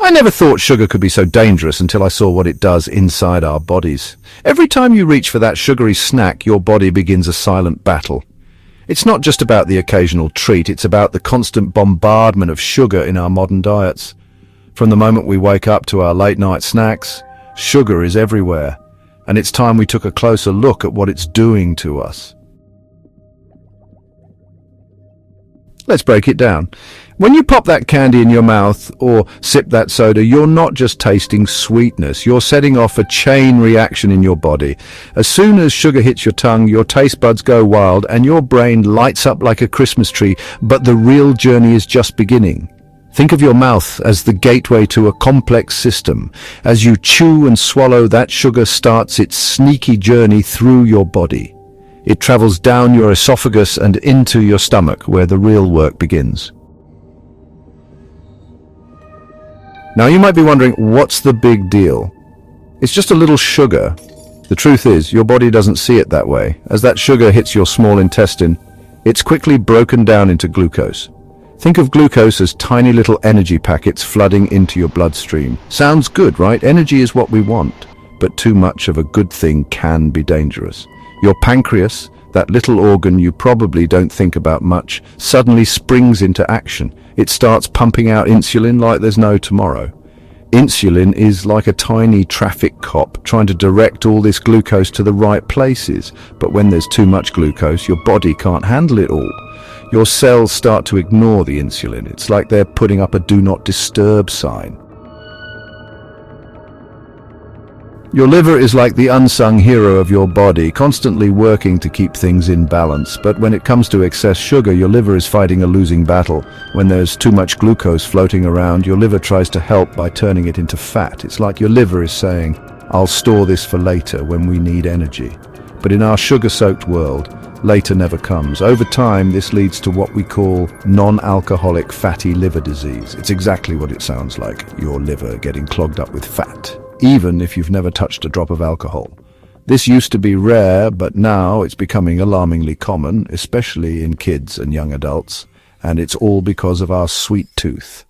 I never thought sugar could be so dangerous until I saw what it does inside our bodies. Every time you reach for that sugary snack, your body begins a silent battle. It's not just about the occasional treat, it's about the constant bombardment of sugar in our modern diets. From the moment we wake up to our late-night snacks, sugar is everywhere, and it's time we took a closer look at what it's doing to us. Let's break it down. When you pop that candy in your mouth or sip that soda, you're not just tasting sweetness, you're setting off a chain reaction in your body. As soon as sugar hits your tongue, your taste buds go wild and your brain lights up like a Christmas tree, but the real journey is just beginning. Think of your mouth as the gateway to a complex system. As you chew and swallow, that sugar starts its sneaky journey through your body. It travels down your esophagus and into your stomach, where the real work begins. Now you might be wondering, what's the big deal? It's just a little sugar. The truth is, your body doesn't see it that way. As that sugar hits your small intestine, it's quickly broken down into glucose. Think of glucose as tiny little energy packets flooding into your bloodstream. Sounds good, right? Energy is what we want, but too much of a good thing can be dangerous. Your pancreas, that little organ you probably don't think about much, suddenly springs into action. It starts pumping out insulin like there's no tomorrow. Insulin is like a tiny traffic cop trying to direct all this glucose to the right places. But when there's too much glucose, your body can't handle it all. Your cells start to ignore the insulin. It's like they're putting up a do not disturb sign. Your liver is like the unsung hero of your body, constantly working to keep things in balance. But when it comes to excess sugar, your liver is fighting a losing battle. When there's too much glucose floating around, your liver tries to help by turning it into fat. It's like your liver is saying, I'll store this for later when we need energy. But in our sugar-soaked world, later never comes. Over time, this leads to what we call non-alcoholic fatty liver disease. It's exactly what it sounds like, your liver getting clogged up with fat, even if you've never touched a drop of alcohol. This used to be rare, but now it's becoming alarmingly common, especially in kids and young adults, and it's all because of our sweet tooth.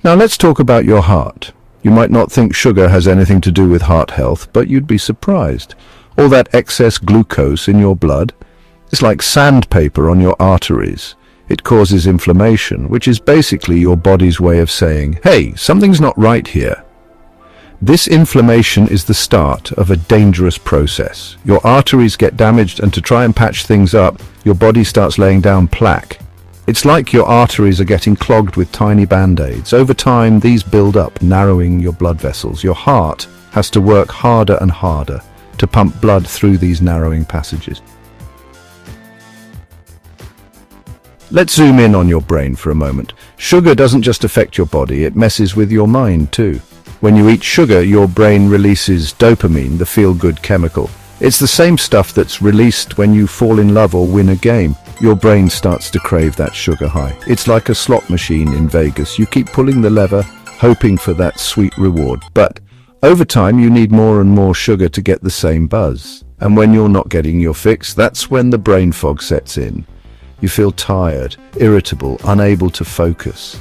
Now let's talk about your heart. You might not think sugar has anything to do with heart health, but you'd be surprised. All that excess glucose in your blood is like sandpaper on your arteries. It causes inflammation, which is basically your body's way of saying, hey, something's not right here. This inflammation is the start of a dangerous process. Your arteries get damaged, and to try and patch things up, your body starts laying down plaque. It's like your arteries are getting clogged with tiny band-aids. Over time, these build up, narrowing your blood vessels. Your heart has to work harder and harder to pump blood through these narrowing passages. Let's zoom in on your brain for a moment. Sugar doesn't just affect your body, it messes with your mind too. When you eat sugar, your brain releases dopamine, the feel-good chemical. It's the same stuff that's released when you fall in love or win a game. Your brain starts to crave that sugar high. It's like a slot machine in Vegas. You keep pulling the lever, hoping for that sweet reward. But over time, you need more and more sugar to get the same buzz. And when you're not getting your fix, that's when the brain fog sets in. You feel tired, irritable, unable to focus.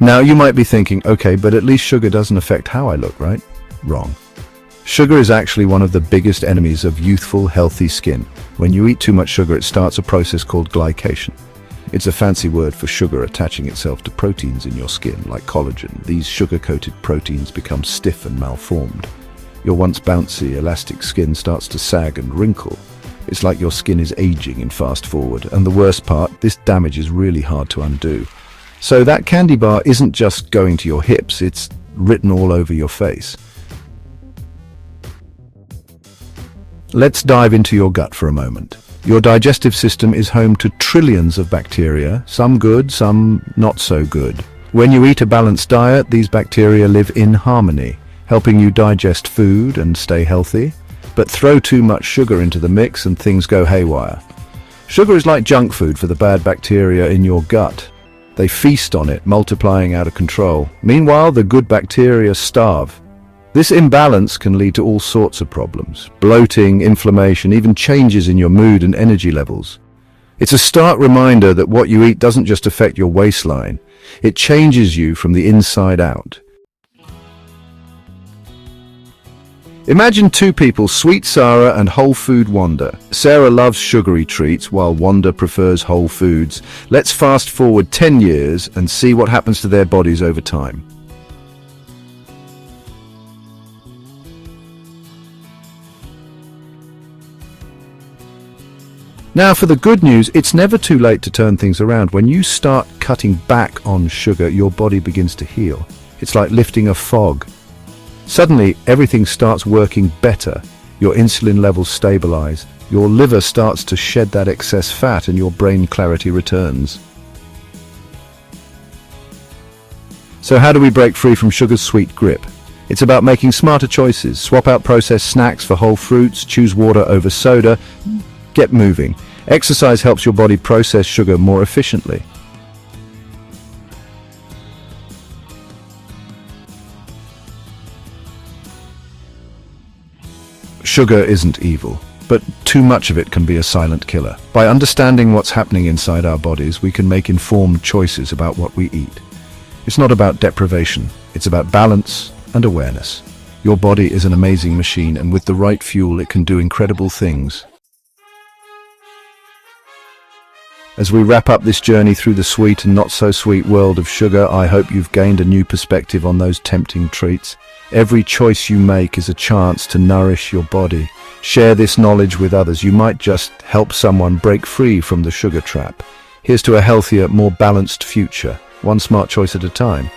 Now you might be thinking, okay, but at least sugar doesn't affect how I look, right? Wrong. Sugar is actually one of the biggest enemies of youthful, healthy skin. When you eat too much sugar, it starts a process called glycation. It's a fancy word for sugar attaching itself to proteins in your skin, like collagen. These sugar-coated proteins become stiff and malformed. Your once bouncy, elastic skin starts to sag and wrinkle. It's like your skin is aging in fast forward, and the worst part, this damage is really hard to undo. So that candy bar isn't just going to your hips, it's written all over your face. Let's dive into your gut for a moment. Your digestive system is home to trillions of bacteria, some good, some not so good. When you eat a balanced diet, these bacteria live in harmony, helping you digest food and stay healthy. But throw too much sugar into the mix and things go haywire. Sugar is like junk food for the bad bacteria in your gut. They feast on it, multiplying out of control. Meanwhile, the good bacteria starve. This imbalance can lead to all sorts of problems: bloating, inflammation, even changes in your mood and energy levels. It's a stark reminder that what you eat doesn't just affect your waistline, it changes you from the inside out. Imagine two people, Sweet Sarah and Whole Food Wanda. Sarah loves sugary treats while Wanda prefers whole foods. Let's fast forward 10 years and see what happens to their bodies over time. Now for the good news, it's never too late to turn things around. When you start cutting back on sugar, your body begins to heal. It's like lifting a fog. Suddenly, everything starts working better. Your insulin levels stabilize, your liver starts to shed that excess fat, and your brain clarity returns. So how do we break free from sugar's sweet grip? It's about making smarter choices. Swap out processed snacks for whole fruits, choose water over soda. Get moving. Exercise helps your body process sugar more efficiently. Sugar isn't evil, but too much of it can be a silent killer. By understanding what's happening inside our bodies, we can make informed choices about what we eat. It's not about deprivation, it's about balance and awareness. Your body is an amazing machine, and with the right fuel, it can do incredible things. As we wrap up this journey through the sweet and not so sweet world of sugar, I hope you've gained a new perspective on those tempting treats. Every choice you make is a chance to nourish your body. Share this knowledge with others. You might just help someone break free from the sugar trap. Here's to a healthier, more balanced future, one smart choice at a time.